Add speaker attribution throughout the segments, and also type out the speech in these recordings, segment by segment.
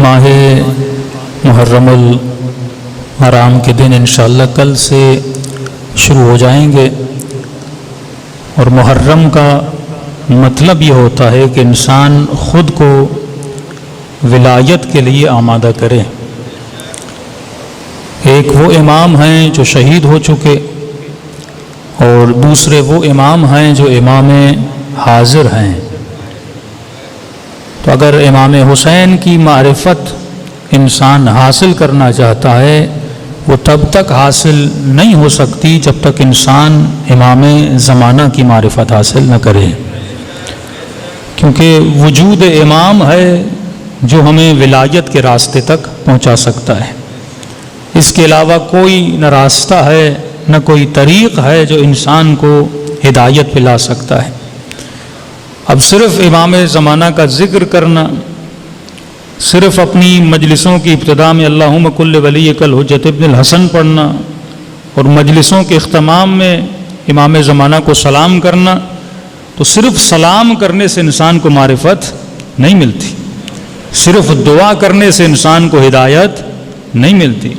Speaker 1: ماہ محرم الحرام کے دن انشاءاللہ کل سے شروع ہو جائیں گے، اور محرم کا مطلب یہ ہوتا ہے کہ انسان خود کو ولایت کے لیے آمادہ کرے۔ ایک وہ امام ہیں جو شہید ہو چکے، اور دوسرے وہ امام ہیں جو امام حاضر ہیں۔ تو اگر امام حسین کی معرفت انسان حاصل کرنا چاہتا ہے، وہ تب تک حاصل نہیں ہو سکتی جب تک انسان امام زمانہ کی معرفت حاصل نہ کرے، کیونکہ وجود امام ہے جو ہمیں ولایت کے راستے تک پہنچا سکتا ہے۔ اس کے علاوہ کوئی نہ راستہ ہے نہ کوئی طریق ہے جو انسان کو ہدایت پہ لا سکتا ہے۔ اب صرف امام زمانہ کا ذکر کرنا، صرف اپنی مجلسوں کی ابتدا میں اللہم کل ولی کل حجت ابن الحسن پڑھنا، اور مجلسوں کے اختتام میں امام زمانہ کو سلام کرنا، تو صرف سلام کرنے سے انسان کو معرفت نہیں ملتی، صرف دعا کرنے سے انسان کو ہدایت نہیں ملتی۔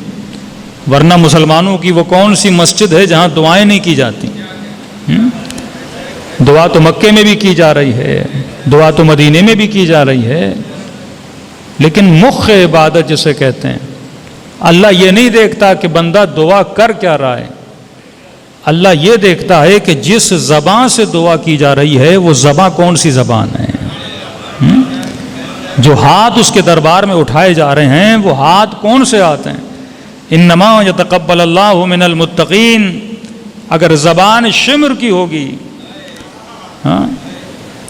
Speaker 1: ورنہ مسلمانوں کی وہ کون سی مسجد ہے جہاں دعائیں نہیں کی جاتی؟ دعا تو مکے میں بھی کی جا رہی ہے، دعا تو مدینے میں بھی کی جا رہی ہے، لیکن مخ عبادت جسے کہتے ہیں، اللہ یہ نہیں دیکھتا کہ بندہ دعا کر کیا رہا ہے، اللہ یہ دیکھتا ہے کہ جس زبان سے دعا کی جا رہی ہے وہ زبان کون سی زبان ہے۔ جو ہاتھ اس کے دربار میں اٹھائے جا رہے ہیں وہ ہاتھ کون سے ہاتھ ہیں؟ انما یتقبل اللہ من المتقین۔ اگر زبان شمر کی ہوگی،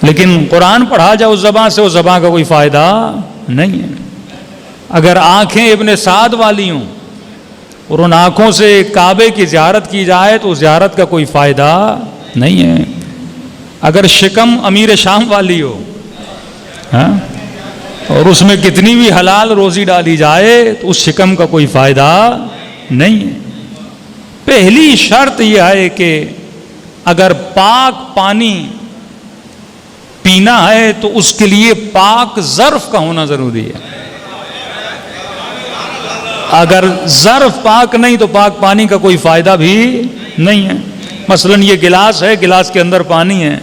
Speaker 1: لیکن قرآن پڑھا جائے اس زبان سے، اس زبان کا کوئی فائدہ نہیں ہے۔ اگر آنکھیں ابن سعد والی ہوں اور ان آنکھوں سے کعبے کی زیارت کی جائے تو اس زیارت کا کوئی فائدہ نہیں ہے۔ اگر شکم امیر شام والی ہو اور اس میں کتنی بھی حلال روزی ڈالی جائے تو اس شکم کا کوئی فائدہ نہیں ہے۔ پہلی شرط یہ ہے کہ اگر پاک پانی پینا ہے تو اس کے لیے پاک ظرف کا ہونا ضروری ہے۔ اگر ظرف پاک نہیں تو پاک پانی کا کوئی فائدہ بھی نہیں ہے۔ مثلا یہ گلاس ہے، گلاس کے اندر پانی ہے،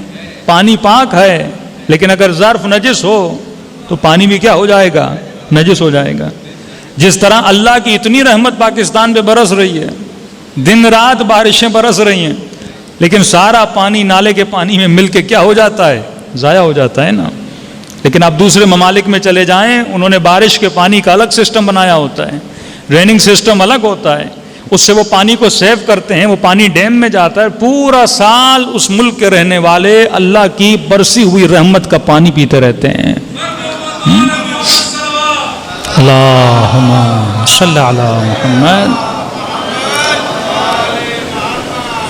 Speaker 1: پانی پاک ہے، لیکن اگر ظرف نجس ہو تو پانی بھی کیا ہو جائے گا؟ نجس ہو جائے گا۔ جس طرح اللہ کی اتنی رحمت پاکستان پہ برس رہی ہے، دن رات بارشیں برس رہی ہیں، لیکن سارا پانی نالے کے پانی میں مل کے کیا ہو جاتا ہے؟ ضائع ہو جاتا ہے نا۔ لیکن آپ دوسرے ممالک میں چلے جائیں، انہوں نے بارش کے پانی کا الگ سسٹم بنایا ہوتا ہے، ڈریننگ سسٹم الگ ہوتا ہے، اس سے وہ پانی کو سیو کرتے ہیں، وہ پانی ڈیم میں جاتا ہے، پورا سال اس ملک کے رہنے والے اللہ کی برسی ہوئی رحمت کا پانی پیتے رہتے ہیں۔ اللہم صلی علی محمد۔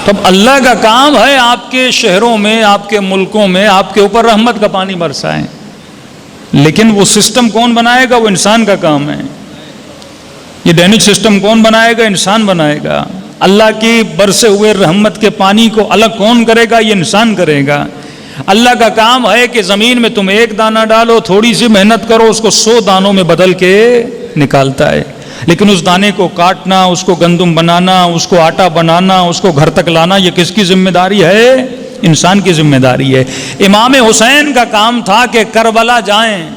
Speaker 1: تب اللہ کا کام ہے آپ کے شہروں میں، آپ کے ملکوں میں آپ کے اوپر رحمت کا پانی برسائیں، لیکن وہ سسٹم کون بنائے گا؟ وہ انسان کا کام ہے۔ یہ ڈینک سسٹم کون بنائے گا؟ انسان بنائے گا۔ اللہ کی برسے ہوئے رحمت کے پانی کو الگ کون کرے گا؟ یہ انسان کرے گا۔ اللہ کا کام ہے کہ زمین میں تم ایک دانہ ڈالو، تھوڑی سی محنت کرو، اس کو 100 دانوں میں بدل کے نکالتا ہے، لیکن اس دانے کو کاٹنا، اس کو گندم بنانا، اس کو آٹا بنانا، اس کو گھر تک لانا، یہ کس کی ذمہ داری ہے؟ انسان کی ذمہ داری ہے۔ امام حسین کا کام تھا کہ کربلا جائیں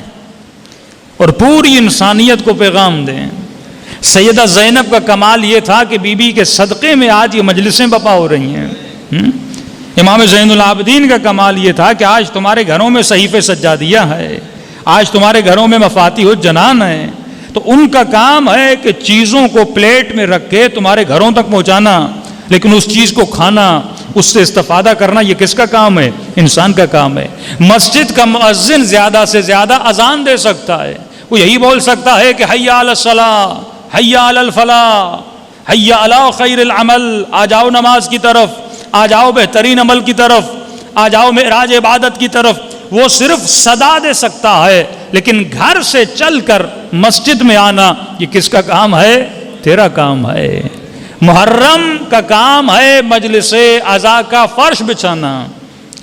Speaker 1: اور پوری انسانیت کو پیغام دیں۔ سیدہ زینب کا کمال یہ تھا کہ بی بی کے صدقے میں آج یہ مجلسیں بپا ہو رہی ہیں۔ امام زین العابدین کا کمال یہ تھا کہ آج تمہارے گھروں میں صحیفے سجادیہ ہے، آج تمہارے گھروں میں مفاتیح الجنان ہے۔ تو ان کا کام ہے کہ چیزوں کو پلیٹ میں رکھ کے تمہارے گھروں تک پہنچانا، لیکن اس چیز کو کھانا، اس سے استفادہ کرنا، یہ کس کا کام ہے؟ انسان کا کام ہے۔ مسجد کا مؤذن زیادہ سے زیادہ اذان دے سکتا ہے، وہ یہی بول سکتا ہے کہ حی علی الصلاۃ، حی علی الفلاح، حی علی خیر العمل، آ جاؤ نماز کی طرف، آ جاؤ بہترین عمل کی طرف، آ جاؤ معراج عبادت کی طرف۔ وہ صرف صدا دے سکتا ہے، لیکن گھر سے چل کر مسجد میں آنا یہ کس کا کام ہے؟ تیرا کام ہے۔ محرم کا کام ہے مجلس عزا کا فرش بچھانا،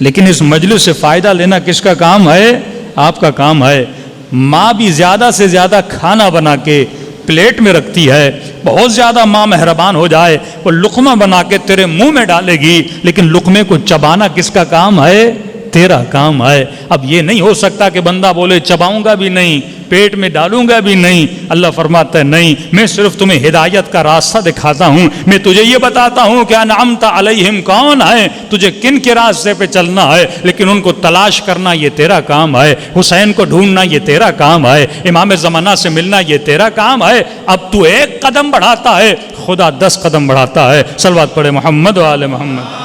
Speaker 1: لیکن اس مجلس سے فائدہ لینا کس کا کام ہے؟ آپ کا کام ہے۔ ماں بھی زیادہ سے زیادہ کھانا بنا کے پلیٹ میں رکھتی ہے، بہت زیادہ ماں مہربان ہو جائے وہ لقمہ بنا کے تیرے منہ میں ڈالے گی، لیکن لقمے کو چبانا کس کا کام ہے؟ تیرا کام ہے۔ اب یہ نہیں ہو سکتا کہ بندہ بولے چباؤں گا بھی نہیں، پیٹ میں ڈالوں گا بھی نہیں۔ اللہ فرماتا ہے نہیں، میں صرف تمہیں ہدایت کا راستہ دکھاتا ہوں، میں تجھے یہ بتاتا ہوں کہ انعمت علیہم کون ہے، تجھے کن کے راستے پہ چلنا ہے، لیکن ان کو تلاش کرنا یہ تیرا کام ہے، حسین کو ڈھونڈنا یہ تیرا کام ہے، امام زمانہ سے ملنا یہ تیرا کام ہے۔ اب تو ایک قدم بڑھاتا ہے، خدا 10 قدم بڑھاتا ہے۔ صلوات پڑھے محمد و آل محمد۔